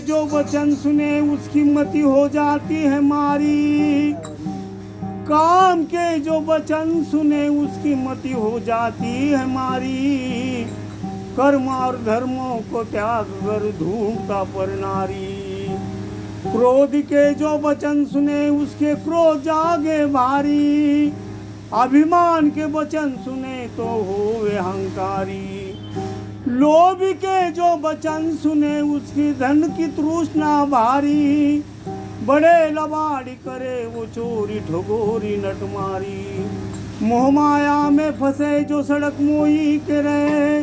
जो वचन सुने उसकी मति हो जाती है मारी। काम के जो वचन सुने उसकी मति हो जाती है मारी। कर्म और धर्मों को त्याग कर ढूंढता पर नारी। क्रोध के जो वचन सुने उसके क्रोध जागे भारी। अभिमान के वचन सुने तो होवे अहंकारी। लोभ के जो वचन सुने उसकी धन की तृष्णा भारी। बड़े लबाड़ी करे वो चोरी ठगोरी नटमारी। मोह माया में फंसे जो सड़क मोही के रहे।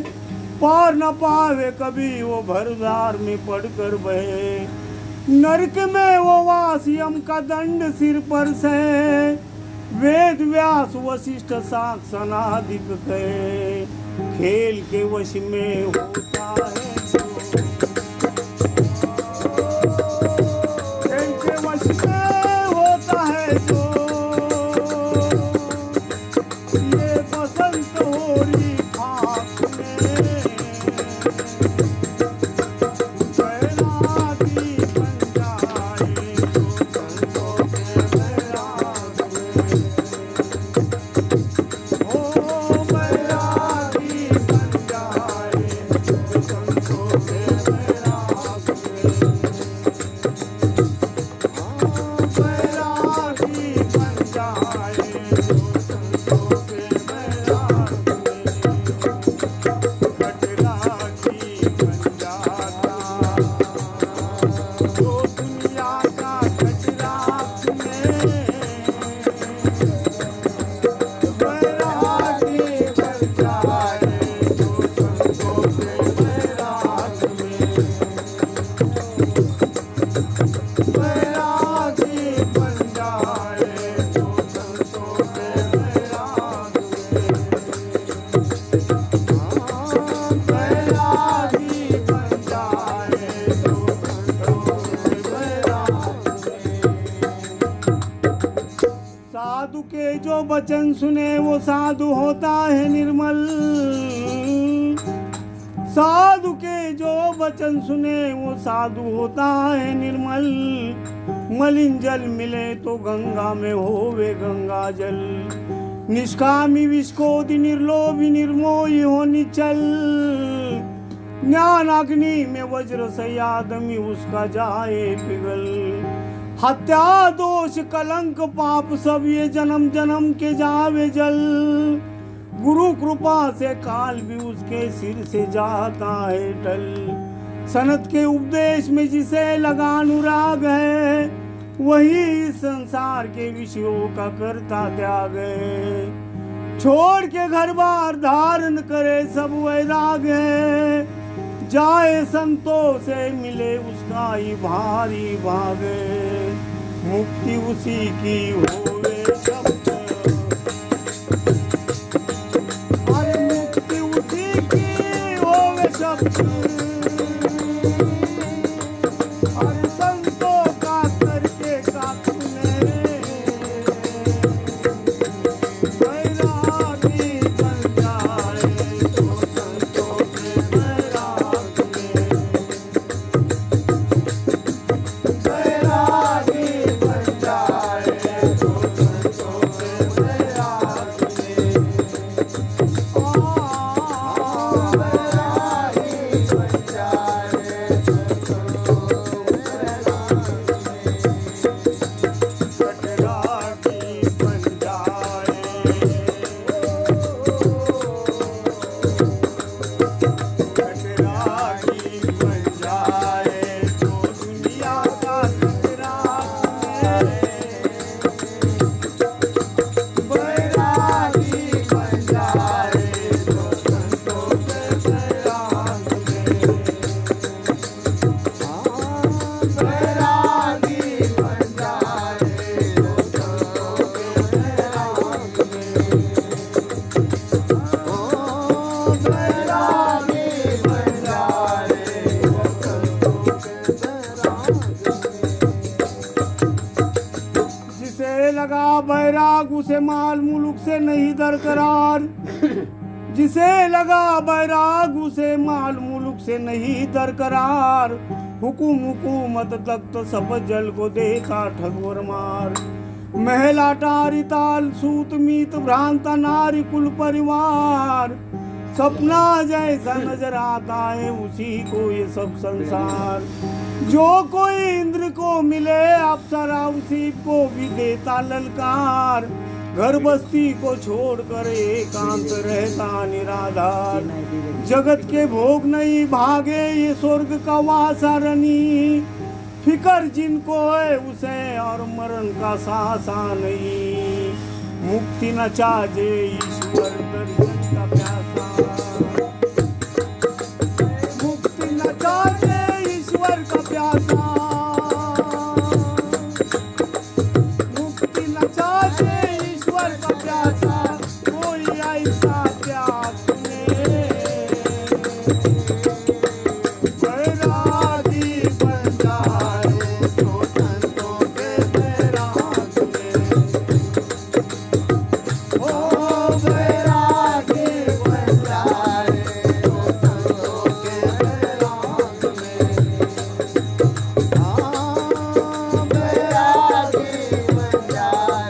पार न पावे कभी वो भरदार में पड़कर बहे। नरक में वो वास यम का दंड सिर पर से। वेद व्यास वशिष्ठ साख सनादिक कहे। खेल के वश में होता है खेल के वश में होता है जो ये बसंत होरी खाक में बैरागी बन जाए जो संतों के बैराग में। ओ बैरागी बन जाए जो संतों के बैराग में। बैरागी बन जाए जो संतों के बैराग में। खटरागी बन जाता जो दुनिया का खटराग में। बैरागी बन जाए जो संतों के बैराग में। बैरागी बन जाए जो संतों के बैराग में। बैरागी बन जाए जो संतों के बैराग में। साधु के जो वचन सुने वो साधु होता है निर्मल। साधु के जो वचन सुने वो साधु होता है निर्मल। मलिन जल मिले तो गंगा में होवे गंगा जल। निष्कामी विस्कोदि निर्लोभी निर्मोही हो निचल। ज्ञान अग्नि में वज्र से आदमी उसका जाए पिघल। हत्या दोष कलंक पाप सब ये जन्म जन्म के जावे जल। गुरु कृपा से काल भी उसके सिर से जाता है टल। सनत के उपदेश में जिसे लगा अनुराग है। वही इस संसार के विषयों का करता त्याग है। छोड़ के घर बार धारण करे सब वैराग है। जाए संतों से मिले उसका ही भारी भागे। मुक्ति उसी की होवे शब्द। अरे मुक्ति उसी की होवे शब्द। अरे संतों का करके काक में। बैरागी बन जाए जो संतों के बैराग में। बैरागी बन जाए जो संतों लगा बैराग उसे माल मुल्क से नहीं दरकरार, जिसे लगा बैराग उसे माल मुल्क से नहीं दरकरार, हुकूमत तख्त सब जल को देखा ठगवर मार। महल अटारी ताल सूत मीत भ्रांत नारी कुल परिवार, सपना जैसा नजर आता है उसी को ये सब संसार। जो कोई इंद्र को मिले अप्सरा उसी को भी देता ललकार, घर बस्ती को छोड़कर एकांत रहता निराधार। जगत के भोग नहीं भागे ये स्वर्ग का वासारनी, फिकर जिनको है उसे और मरण का सासा नहीं। मुक्ति न चाहे ईश्वर दर्शन का प्यासा, मुक्ति न चाहे ईश्वर का प्यासा, मुक्ति न चाहे ईश्वर का प्यासा, कोई ऐसा प्यास सुने। बैरागी बन जाए तो संतों के बैराग में, ओ बैरागी बन जाए तो संतों के बैराग में। हाँ बैरागी बन जाए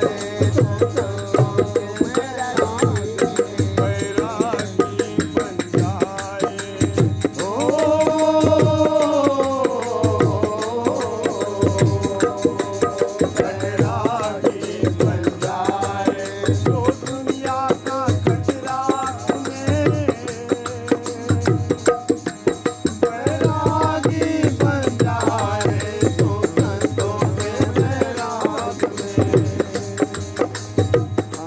तो संतों के बैराग में, बैरागी बन जाए बैरागी बन जाए जो दुनिया का खतरा में। बैरागी बन जाए तो संतों के बैराग में।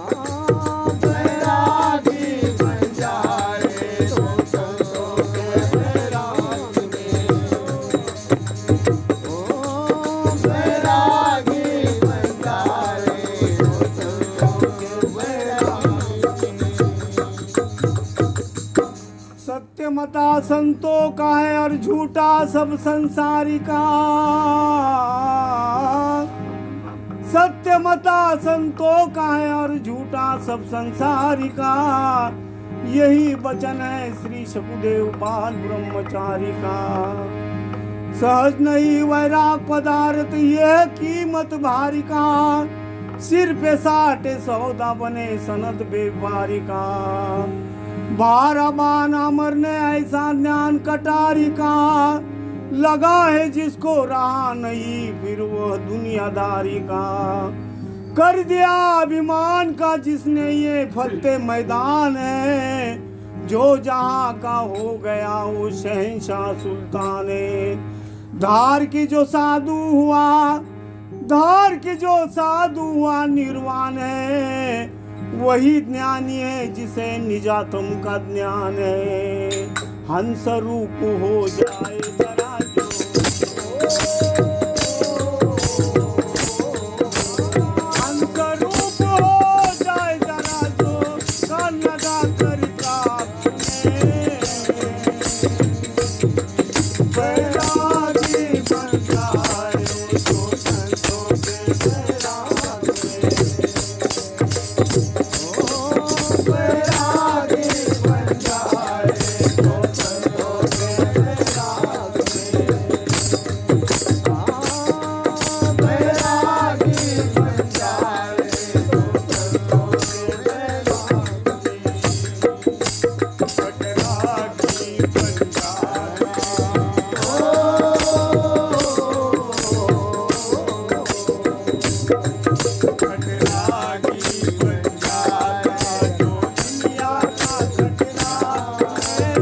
हाँ बैरागी बन जाए तो संतों के बैराग में। ओ बैरागी बन जाए तो संतों के बैराग में। सत्य मता संतों का है और झूठा सब संसारी का, सत्य मता संतों का है और झूठा सब संसारी का। यही वचन है श्री शुकदेव बाल ब्रह्मचारी का। सहज नहीं वैराग पदार्थ यह कीमत भारी का, सिर पे साटे सौदा बने सनद व्यापारी का। बाराबान अमर ने ऐसा ज्ञान कटारी का, लगा है जिसको रहा नहीं फिर वह दुनियादारी का। कर दिया अभिमान का जिसने ये फतेह मैदान है, जो जहां का हो गया वो शहंशाह सुल्तान है। धार की जो साधु हुआ, धार की जो साधु हुआ निर्वाण है, वही ज्ञानी है जिसे निजातम का ज्ञान है। हंस रूप हो जाए जरा जो, हंस रूप हो जाए जरा जो, कान लगा कर काप में। बैरागी बन जाए तो संतों के बैराग में। बैरागी बन जाए तो संतों के बैराग में। बैरागी बन जाए तो संतों के बैराग में। बैरागी बन जाए बैरागी बन जाए जो दुनिया का खतरा है।